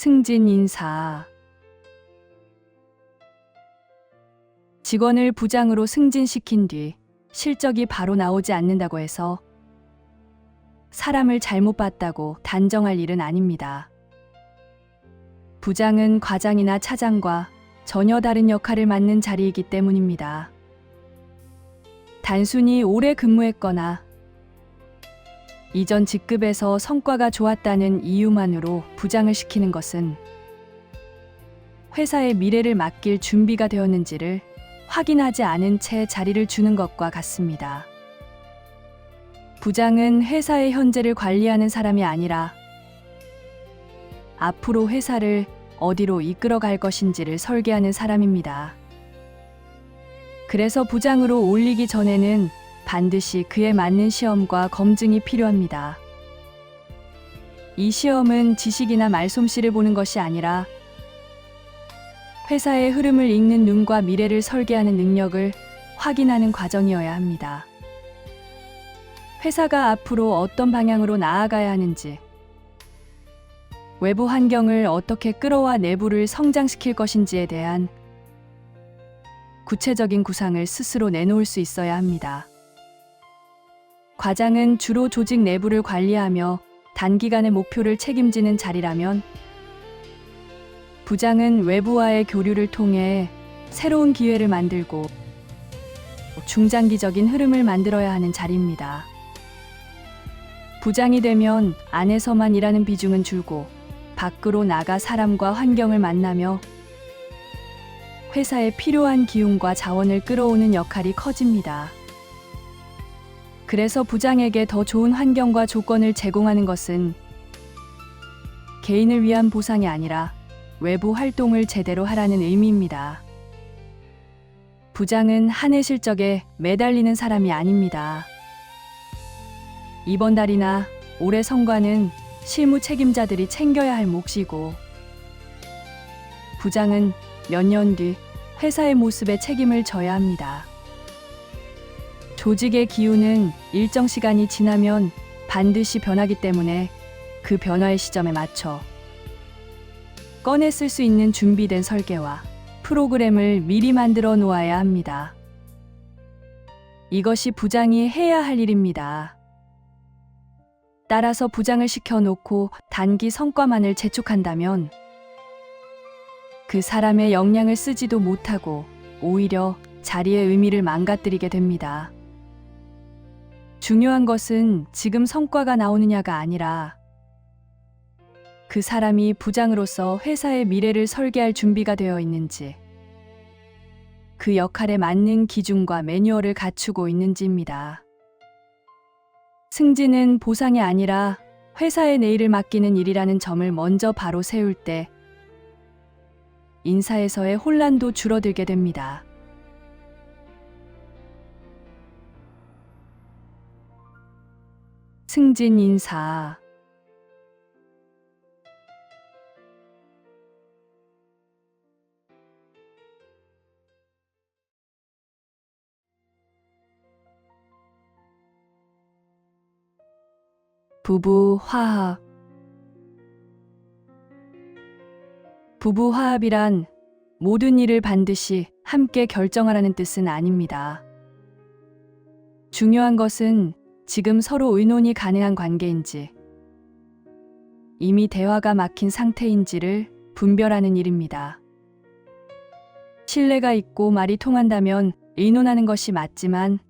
승진 인사. 직원을 부장으로 승진시킨 뒤 실적이 바로 나오지 않는다고 해서 사람을 잘못 봤다고 단정할 일은 아닙니다. 부장은 과장이나 차장과 전혀 다른 역할을 맡는 자리이기 때문입니다. 단순히 오래 근무했거나 이전 직급에서 성과가 좋았다는 이유만으로 부장을 시키는 것은 회사의 미래를 맡길 준비가 되었는지를 확인하지 않은 채 자리를 주는 것과 같습니다. 부장은 회사의 현재를 관리하는 사람이 아니라 앞으로 회사를 어디로 이끌어 갈 것인지를 설계하는 사람입니다. 그래서 부장으로 올리기 전에는 반드시 그에 맞는 시험과 검증이 필요합니다. 이 시험은 지식이나 말솜씨를 보는 것이 아니라 회사의 흐름을 읽는 눈과 미래를 설계하는 능력을 확인하는 과정이어야 합니다. 회사가 앞으로 어떤 방향으로 나아가야 하는지, 외부 환경을 어떻게 끌어와 내부를 성장시킬 것인지에 대한 구체적인 구상을 스스로 내놓을 수 있어야 합니다. 과장은 주로 조직 내부를 관리하며 단기간의 목표를 책임지는 자리라면 부장은 외부와의 교류를 통해 새로운 기회를 만들고 중장기적인 흐름을 만들어야 하는 자리입니다. 부장이 되면 안에서만 일하는 비중은 줄고 밖으로 나가 사람과 환경을 만나며 회사에 필요한 기운과 자원을 끌어오는 역할이 커집니다. 그래서 부장에게 더 좋은 환경과 조건을 제공하는 것은 개인을 위한 보상이 아니라 외부 활동을 제대로 하라는 의미입니다. 부장은 한 해 실적에 매달리는 사람이 아닙니다. 이번 달이나 올해 성과는 실무 책임자들이 챙겨야 할 몫이고, 부장은 몇 년 뒤 회사의 모습에 책임을 져야 합니다. 조직의 기운은 일정 시간이 지나면 반드시 변하기 때문에 그 변화의 시점에 맞춰 꺼내 쓸 수 있는 준비된 설계와 프로그램을 미리 만들어 놓아야 합니다. 이것이 부장이 해야 할 일입니다. 따라서 부장을 시켜놓고 단기 성과만을 재촉한다면 그 사람의 역량을 쓰지도 못하고 오히려 자리의 의미를 망가뜨리게 됩니다. 중요한 것은 지금 성과가 나오느냐가 아니라 그 사람이 부장으로서 회사의 미래를 설계할 준비가 되어 있는지, 그 역할에 맞는 기준과 매뉴얼을 갖추고 있는지입니다. 승진은 보상이 아니라 회사의 내일을 맡기는 일이라는 점을 먼저 바로 세울 때 인사에서의 혼란도 줄어들게 됩니다. 승진 인사. 부부 화합. 부부 화합이란 모든 일을 반드시 함께 결정하라는 뜻은 아닙니다. 중요한 것은 지금 서로 의논이 가능한 관계인지, 이미 대화가 막힌 상태인지를 분별하는 일입니다. 신뢰가 있고 말이 통한다면 의논하는 것이 맞지만,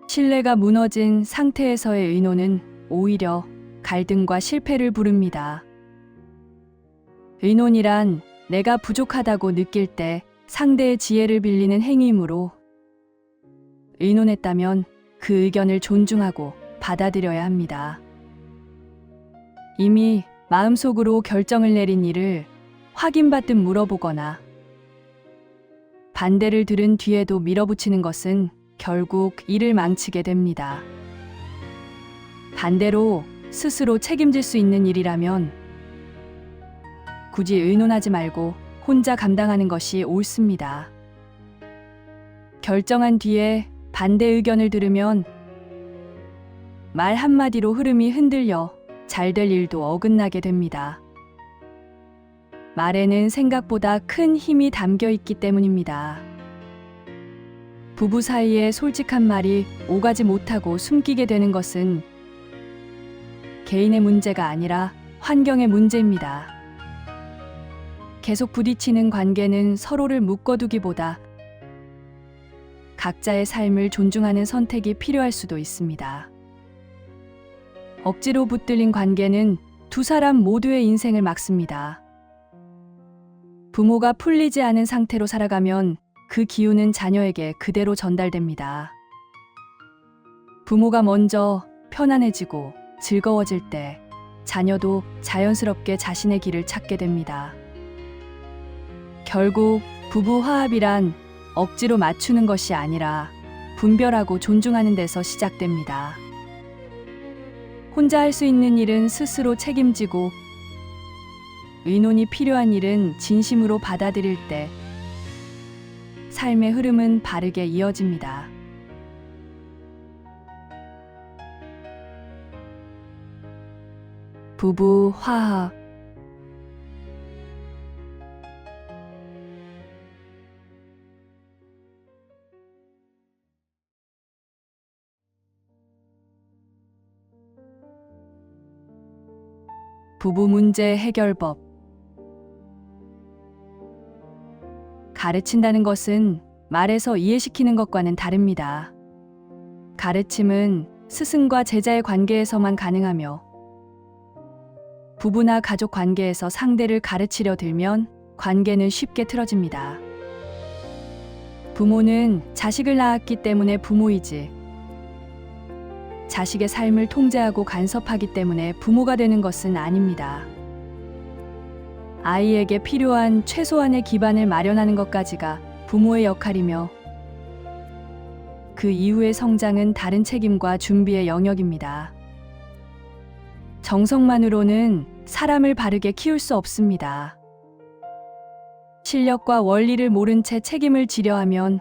신뢰가 무너진 상태에서의 의논은 오히려 갈등과 실패를 부릅니다. 의논이란 내가 부족하다고 느낄 때 상대의 지혜를 빌리는 행위이므로, 의논했다면 그 의견을 존중하고 받아들여야 합니다. 이미 마음속으로 결정을 내린 일을 확인받듯 물어보거나 반대를 들은 뒤에도 밀어붙이는 것은 결국 일을 망치게 됩니다. 반대로 스스로 책임질 수 있는 일이라면 굳이 의논하지 말고 혼자 감당하는 것이 옳습니다. 결정한 뒤에 반대 의견을 들으면 말 한마디로 흐름이 흔들려 잘 될 일도 어긋나게 됩니다. 말에는 생각보다 큰 힘이 담겨 있기 때문입니다. 부부 사이에 솔직한 말이 오가지 못하고 숨기게 되는 것은 개인의 문제가 아니라 환경의 문제입니다. 계속 부딪히는 관계는 서로를 묶어두기보다 각자의 삶을 존중하는 선택이 필요할 수도 있습니다. 억지로 붙들린 관계는 두 사람 모두의 인생을 막습니다. 부모가 풀리지 않은 상태로 살아가면 그 기운은 자녀에게 그대로 전달됩니다. 부모가 먼저 편안해지고 즐거워질 때 자녀도 자연스럽게 자신의 길을 찾게 됩니다. 결국 부부 화합이란 억지로 맞추는 것이 아니라 분별하고 존중하는 데서 시작됩니다. 혼자 할 수 있는 일은 스스로 책임지고 의논이 필요한 일은 진심으로 받아들일 때 삶의 흐름은 바르게 이어집니다. 부부 화합. 부부 문제 해결법. 가르친다는 것은 말해서 이해시키는 것과는 다릅니다. 가르침은 스승과 제자의 관계에서만 가능하며 부부나 가족 관계에서 상대를 가르치려 들면 관계는 쉽게 틀어집니다. 부모는 자식을 낳았기 때문에 부모이지 자식의 삶을 통제하고 간섭하기 때문에 부모가 되는 것은 아닙니다. 아이에게 필요한 최소한의 기반을 마련하는 것까지가 부모의 역할이며 그 이후의 성장은 다른 책임과 준비의 영역입니다. 정성만으로는 사람을 바르게 키울 수 없습니다. 실력과 원리를 모른 채 책임을 지려 하면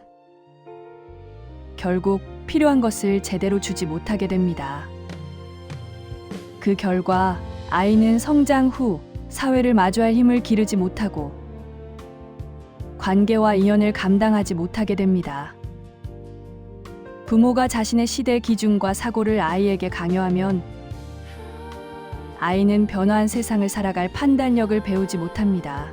결국 필요한 것을 제대로 주지 못하게 됩니다. 그 결과 아이는 성장 후 사회를 마주할 힘을 기르지 못하고 관계와 인연을 감당하지 못하게 됩니다. 부모가 자신의 시대 기준과 사고를 아이에게 강요하면 아이는 변화한 세상을 살아갈 판단력을 배우지 못합니다.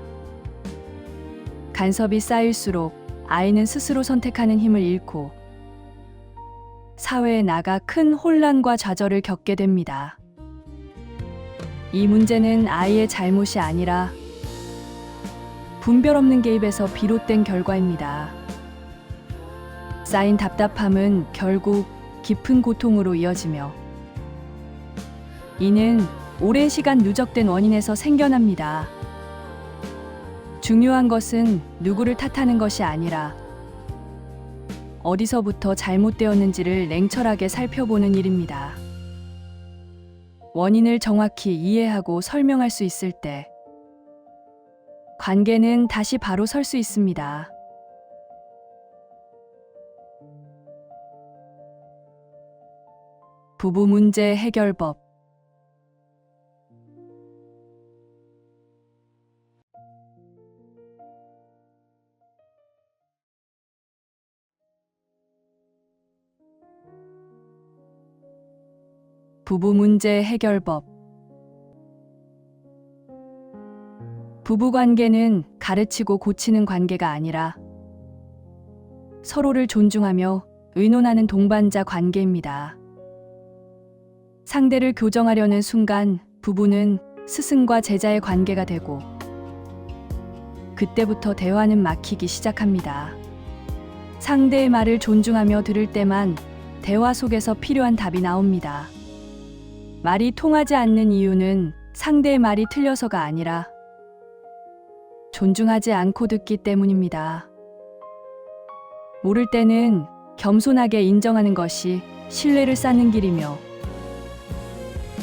간섭이 쌓일수록 아이는 스스로 선택하는 힘을 잃고 사회에 나가 큰 혼란과 좌절을 겪게 됩니다. 이 문제는 아이의 잘못이 아니라 분별 없는 개입에서 비롯된 결과입니다. 쌓인 답답함은 결국 깊은 고통으로 이어지며 이는 오랜 시간 누적된 원인에서 생겨납니다. 중요한 것은 누구를 탓하는 것이 아니라 어디서부터 잘못되었는지를 냉철하게 살펴보는 일입니다. 원인을 정확히 이해하고 설명할 수 있을 때 관계는 다시 바로 설 수 있습니다. 부부 문제 해결법. 부부 문제 해결법. 부부관계는 가르치고 고치는 관계가 아니라 서로를 존중하며 의논하는 동반자 관계입니다. 상대를 교정하려는 순간 부부는 스승과 제자의 관계가 되고 그때부터 대화는 막히기 시작합니다. 상대의 말을 존중하며 들을 때만 대화 속에서 필요한 답이 나옵니다. 말이 통하지 않는 이유는 상대의 말이 틀려서가 아니라 존중하지 않고 듣기 때문입니다. 모를 때는 겸손하게 인정하는 것이 신뢰를 쌓는 길이며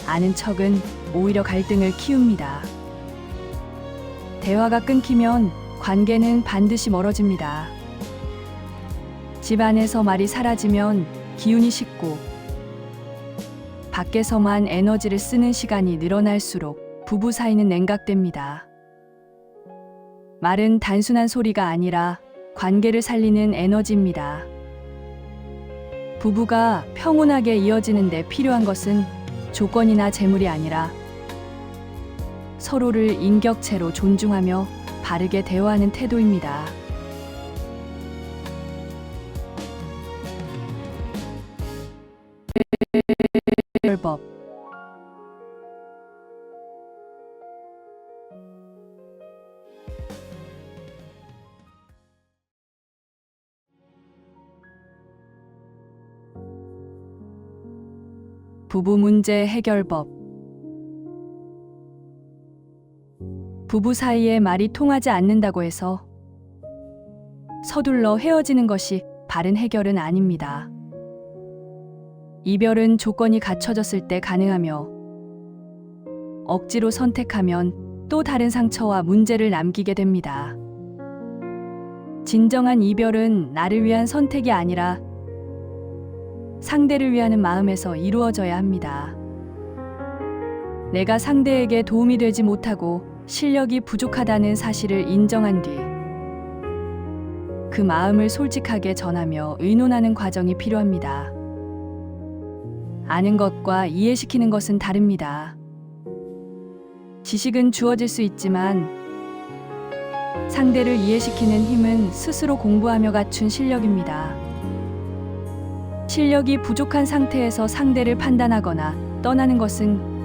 아는 척은 오히려 갈등을 키웁니다. 대화가 끊기면 관계는 반드시 멀어집니다. 집안에서 말이 사라지면 기운이 식고 밖에서만 에너지를 쓰는 시간이 늘어날수록 부부 사이는 냉각됩니다. 말은 단순한 소리가 아니라 관계를 살리는 에너지입니다. 부부가 평온하게 이어지는 데 필요한 것은 조건이나 재물이 아니라 서로를 인격체로 존중하며 바르게 대화하는 태도입니다. 해결법. 부부 문제 해결법. 부부 사이에 말이 통하지 않는다고 해서 서둘러 헤어지는 것이 바른 해결은 아닙니다. 이별은 조건이 갖춰졌을 때 가능하며 억지로 선택하면 또 다른 상처와 문제를 남기게 됩니다. 진정한 이별은 나를 위한 선택이 아니라 상대를 위하는 마음에서 이루어져야 합니다. 내가 상대에게 도움이 되지 못하고 실력이 부족하다는 사실을 인정한 뒤 그 마음을 솔직하게 전하며 의논하는 과정이 필요합니다. 아는 것과 이해시키는 것은 다릅니다. 지식은 주어질 수 있지만 상대를 이해시키는 힘은 스스로 공부하며 갖춘 실력입니다. 실력이 부족한 상태에서 상대를 판단하거나 떠나는 것은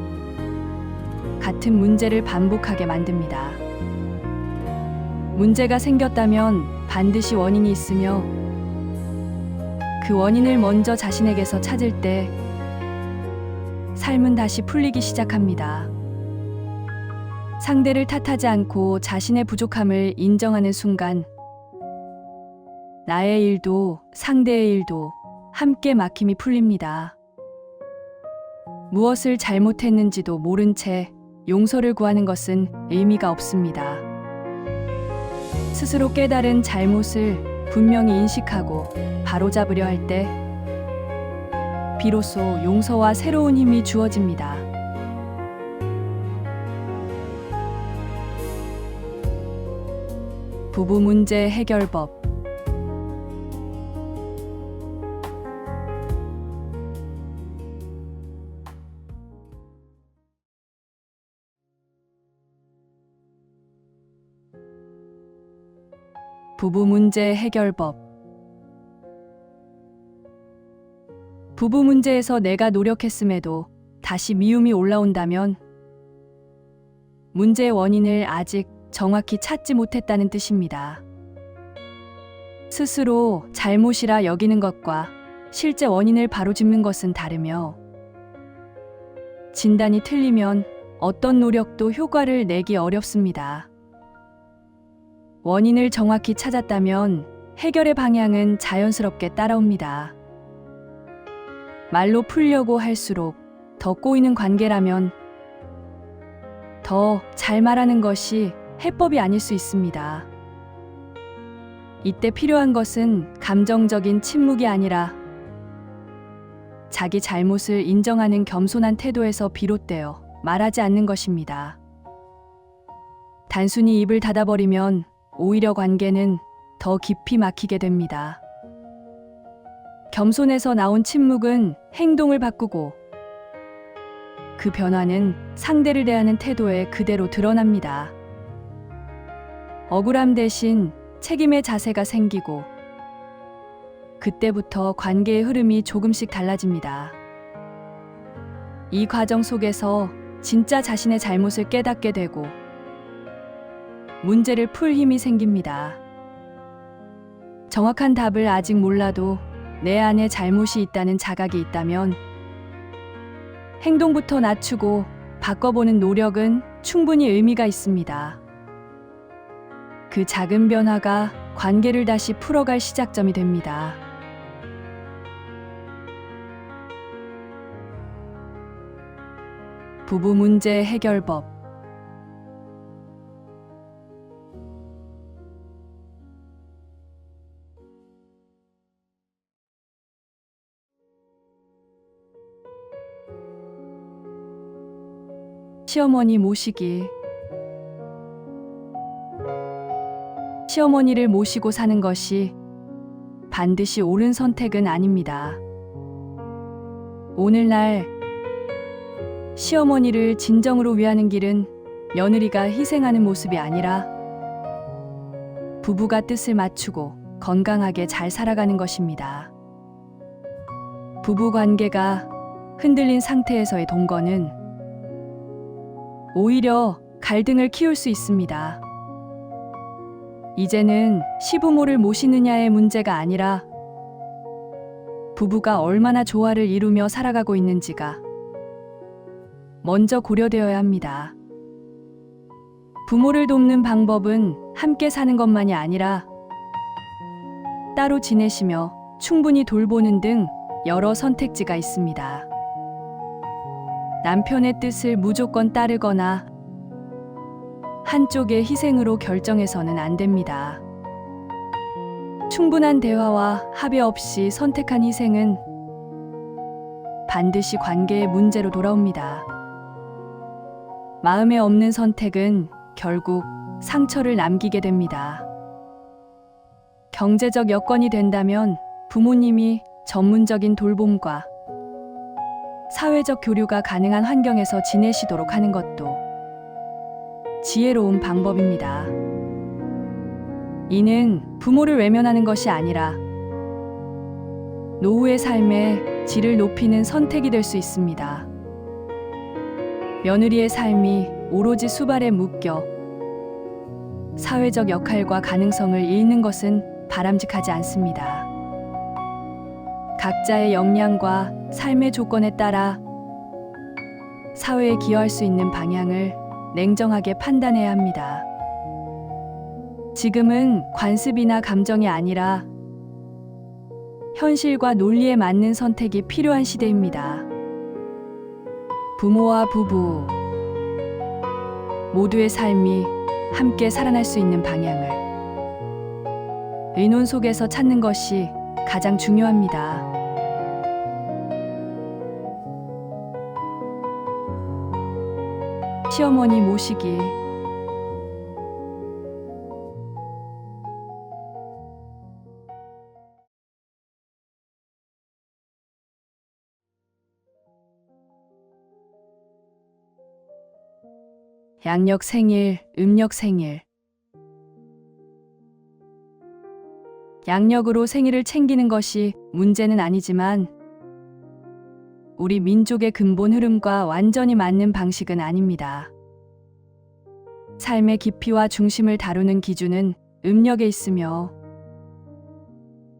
같은 문제를 반복하게 만듭니다. 문제가 생겼다면 반드시 원인이 있으며 그 원인을 먼저 자신에게서 찾을 때 삶은 다시 풀리기 시작합니다. 상대를 탓하지 않고 자신의 부족함을 인정하는 순간 나의 일도 상대의 일도 함께 막힘이 풀립니다. 무엇을 잘못했는지도 모른 채 용서를 구하는 것은 의미가 없습니다. 스스로 깨달은 잘못을 분명히 인식하고 바로잡으려 할 때 비로소 용서와 새로운 힘이 주어집니다. 부부 문제 해결법. 부부 문제 해결법. 부부 문제에서 내가 노력했음에도 다시 미움이 올라온다면 문제의 원인을 아직 정확히 찾지 못했다는 뜻입니다. 스스로 잘못이라 여기는 것과 실제 원인을 바로짚는 것은 다르며 진단이 틀리면 어떤 노력도 효과를 내기 어렵습니다. 원인을 정확히 찾았다면 해결의 방향은 자연스럽게 따라옵니다. 말로 풀려고 할수록 더 꼬이는 관계라면 더 잘 말하는 것이 해법이 아닐 수 있습니다. 이때 필요한 것은 감정적인 침묵이 아니라 자기 잘못을 인정하는 겸손한 태도에서 비롯되어 말하지 않는 것입니다. 단순히 입을 닫아버리면 오히려 관계는 더 깊이 막히게 됩니다. 겸손에서 나온 침묵은 행동을 바꾸고 그 변화는 상대를 대하는 태도에 그대로 드러납니다. 억울함 대신 책임의 자세가 생기고 그때부터 관계의 흐름이 조금씩 달라집니다. 이 과정 속에서 진짜 자신의 잘못을 깨닫게 되고 문제를 풀 힘이 생깁니다. 정확한 답을 아직 몰라도 내 안에 잘못이 있다는 자각이 있다면 행동부터 낮추고 바꿔보는 노력은 충분히 의미가 있습니다. 그 작은 변화가 관계를 다시 풀어갈 시작점이 됩니다. 부부 문제 해결법. 시어머니 모시기. 시어머니를 모시고 사는 것이 반드시 옳은 선택은 아닙니다. 오늘날 시어머니를 진정으로 위하는 길은 며느리가 희생하는 모습이 아니라 부부가 뜻을 맞추고 건강하게 잘 살아가는 것입니다. 부부 관계가 흔들린 상태에서의 동거는 오히려 갈등을 키울 수 있습니다. 이제는 시부모를 모시느냐의 문제가 아니라 부부가 얼마나 조화를 이루며 살아가고 있는지가 먼저 고려되어야 합니다. 부모를 돕는 방법은 함께 사는 것만이 아니라 따로 지내시며 충분히 돌보는 등 여러 선택지가 있습니다. 남편의 뜻을 무조건 따르거나 한쪽의 희생으로 결정해서는 안 됩니다. 충분한 대화와 합의 없이 선택한 희생은 반드시 관계의 문제로 돌아옵니다. 마음에 없는 선택은 결국 상처를 남기게 됩니다. 경제적 여건이 된다면 부모님이 전문적인 돌봄과 사회적 교류가 가능한 환경에서 지내시도록 하는 것도 지혜로운 방법입니다. 이는 부모를 외면하는 것이 아니라 노후의 삶의 질을 높이는 선택이 될 수 있습니다. 며느리의 삶이 오로지 수발에 묶여 사회적 역할과 가능성을 잃는 것은 바람직하지 않습니다. 각자의 역량과 삶의 조건에 따라 사회에 기여할 수 있는 방향을 냉정하게 판단해야 합니다. 지금은 관습이나 감정이 아니라 현실과 논리에 맞는 선택이 필요한 시대입니다. 부모와 부부 모두의 삶이 함께 살아날 수 있는 방향을 의논 속에서 찾는 것이 가장 중요합니다. 시어머니 모시기. 양력 생일, 음력 생일. 양력으로 생일을 챙기는 것이 문제는 아니지만 우리 민족의 근본 흐름과 완전히 맞는 방식은 아닙니다. 삶의 깊이와 중심을 다루는 기준은 음력에 있으며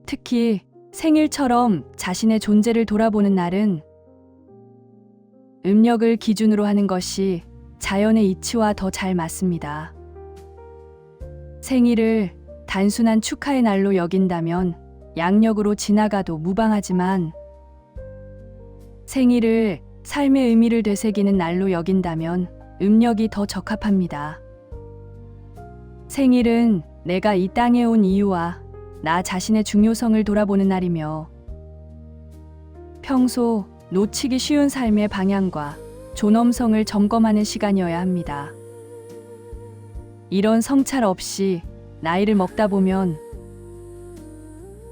특히 생일처럼 자신의 존재를 돌아보는 날은 음력을 기준으로 하는 것이 자연의 이치와 더 잘 맞습니다. 생일을 단순한 축하의 날로 여긴다면 양력으로 지나가도 무방하지만 생일을 삶의 의미를 되새기는 날로 여긴다면 음력이 더 적합합니다. 생일은 내가 이 땅에 온 이유와 나 자신의 중요성을 돌아보는 날이며 평소 놓치기 쉬운 삶의 방향과 존엄성을 점검하는 시간이어야 합니다. 이런 성찰 없이 나이를 먹다 보면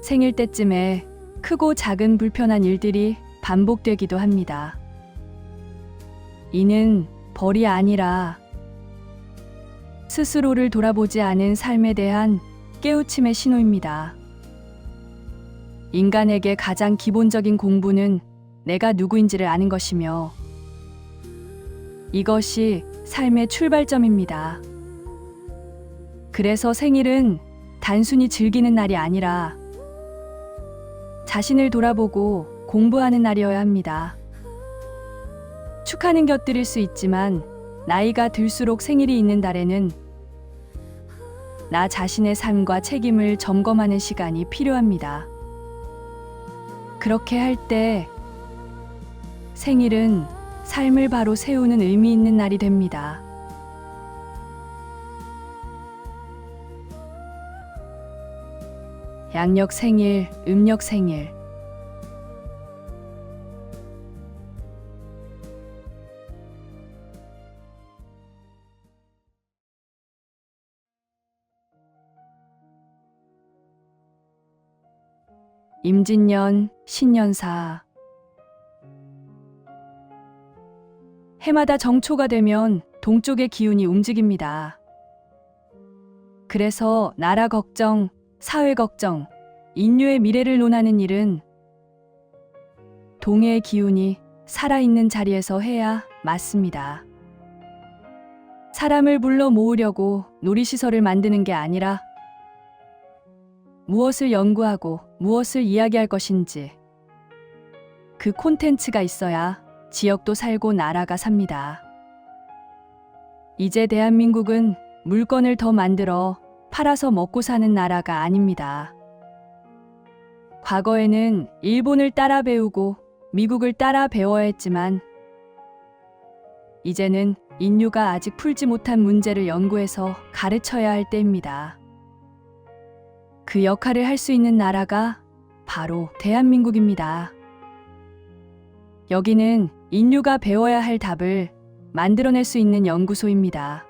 생일 때쯤에 크고 작은 불편한 일들이 반복되기도 합니다. 이는 벌이 아니라 스스로를 돌아보지 않은 삶에 대한 깨우침의 신호입니다. 인간에게 가장 기본적인 공부는 내가 누구인지를 아는 것이며 이것이 삶의 출발점입니다. 그래서 생일은 단순히 즐기는 날이 아니라 자신을 돌아보고 공부하는 날이어야 합니다. 축하는 곁들일 수 있지만 나이가 들수록 생일이 있는 달에는 나 자신의 삶과 책임을 점검하는 시간이 필요합니다. 그렇게 할 때 생일은 삶을 바로 세우는 의미 있는 날이 됩니다. 양력 생일, 음력 생일. 임진년, 신년사. 해마다 정초가 되면 동쪽의 기운이 움직입니다. 그래서 나라 걱정, 사회 걱정, 인류의 미래를 논하는 일은 동해의 기운이 살아있는 자리에서 해야 맞습니다. 사람을 불러 모으려고 놀이시설을 만드는 게 아니라 무엇을 연구하고 무엇을 이야기할 것인지 그 콘텐츠가 있어야 지역도 살고 나라가 삽니다. 이제 대한민국은 물건을 더 만들어 팔아서 먹고 사는 나라가 아닙니다. 과거에는 일본을 따라 배우고 미국을 따라 배워야 했지만 이제는 인류가 아직 풀지 못한 문제를 연구해서 가르쳐야 할 때입니다. 그 역할을 할 수 있는 나라가 바로 대한민국입니다. 여기는 인류가 배워야 할 답을 만들어낼 수 있는 연구소입니다.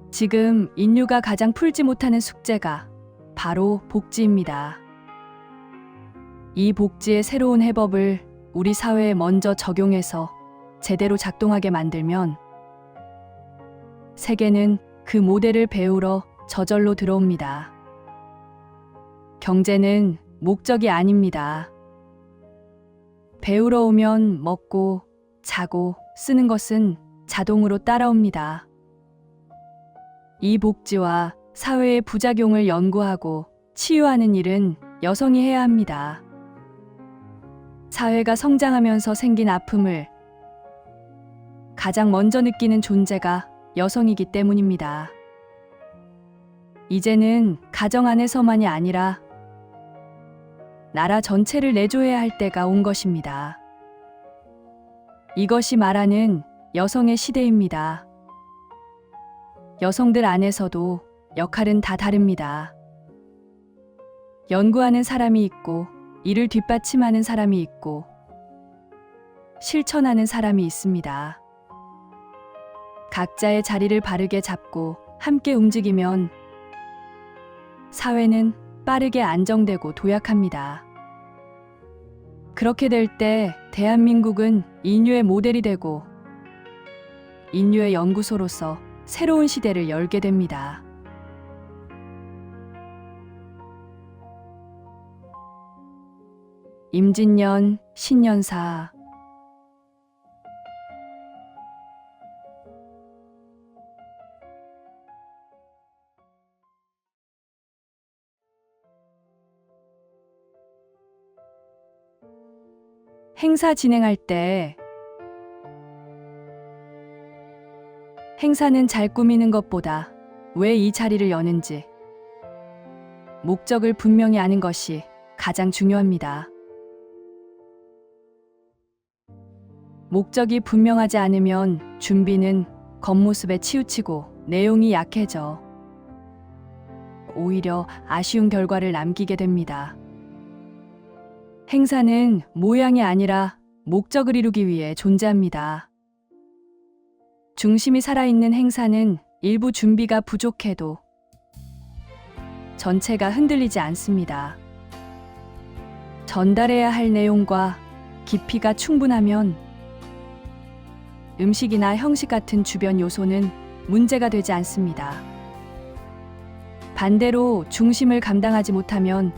지금 인류가 가장 풀지 못하는 숙제가 바로 복지입니다. 이 복지의 새로운 해법을 우리 사회에 먼저 적용해서 제대로 작동하게 만들면 세계는 그 모델을 배우러 저절로 들어옵니다. 경제는 목적이 아닙니다. 배우러 오면 먹고, 자고, 쓰는 것은 자동으로 따라옵니다. 이 복지와 사회의 부작용을 연구하고 치유하는 일은 여성이 해야 합니다. 사회가 성장하면서 생긴 아픔을 가장 먼저 느끼는 존재가 여성이기 때문입니다. 이제는 가정 안에서만이 아니라 나라 전체를 내조해야 할 때가 온 것입니다. 이것이 말하는 여성의 시대입니다. 여성들 안에서도 역할은 다 다릅니다. 연구하는 사람이 있고, 이를 뒷받침하는 사람이 있고, 실천하는 사람이 있습니다. 각자의 자리를 바르게 잡고 함께 움직이면 사회는 빠르게 안정되고 도약합니다. 그렇게 될 때 대한민국은 인류의 모델이 되고 인류의 연구소로서 새로운 시대를 열게 됩니다. 임진년, 신년사. 행사 진행할 때 행사는 잘 꾸미는 것보다 왜 이 자리를 여는지 목적을 분명히 아는 것이 가장 중요합니다. 목적이 분명하지 않으면 준비는 겉모습에 치우치고 내용이 약해져 오히려 아쉬운 결과를 남기게 됩니다. 행사는 모양이 아니라 목적을 이루기 위해 존재합니다. 중심이 살아있는 행사는 일부 준비가 부족해도 전체가 흔들리지 않습니다. 전달해야 할 내용과 깊이가 충분하면 음식이나 형식 같은 주변 요소는 문제가 되지 않습니다. 반대로 중심을 감당하지 못하면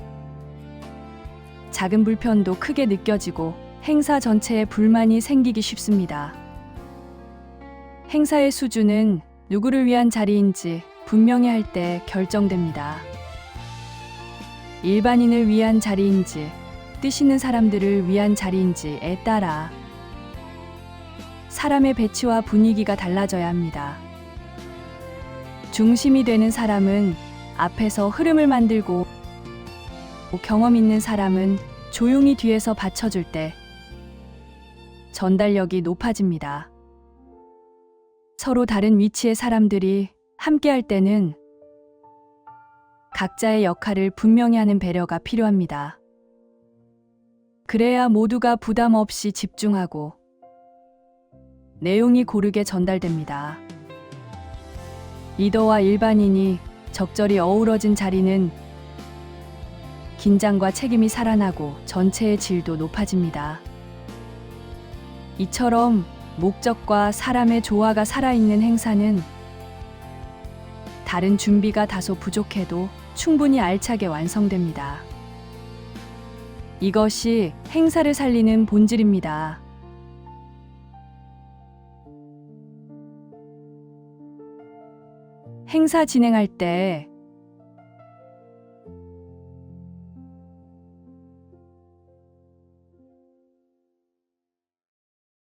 작은 불편도 크게 느껴지고 행사 전체에 불만이 생기기 쉽습니다. 행사의 수준은 누구를 위한 자리인지 분명히 할 때 결정됩니다. 일반인을 위한 자리인지 뜻 있는 사람들을 위한 자리인지에 따라 사람의 배치와 분위기가 달라져야 합니다. 중심이 되는 사람은 앞에서 흐름을 만들고 경험 있는 사람은 조용히 뒤에서 받쳐줄 때 전달력이 높아집니다. 서로 다른 위치의 사람들이 함께할 때는 각자의 역할을 분명히 하는 배려가 필요합니다. 그래야 모두가 부담 없이 집중하고 내용이 고르게 전달됩니다. 리더와 일반인이 적절히 어우러진 자리는 긴장과 책임이 살아나고 전체의 질도 높아집니다. 이처럼 목적과 사람의 조화가 살아있는 행사는 다른 준비가 다소 부족해도 충분히 알차게 완성됩니다. 이것이 행사를 살리는 본질입니다. 행사 진행할 때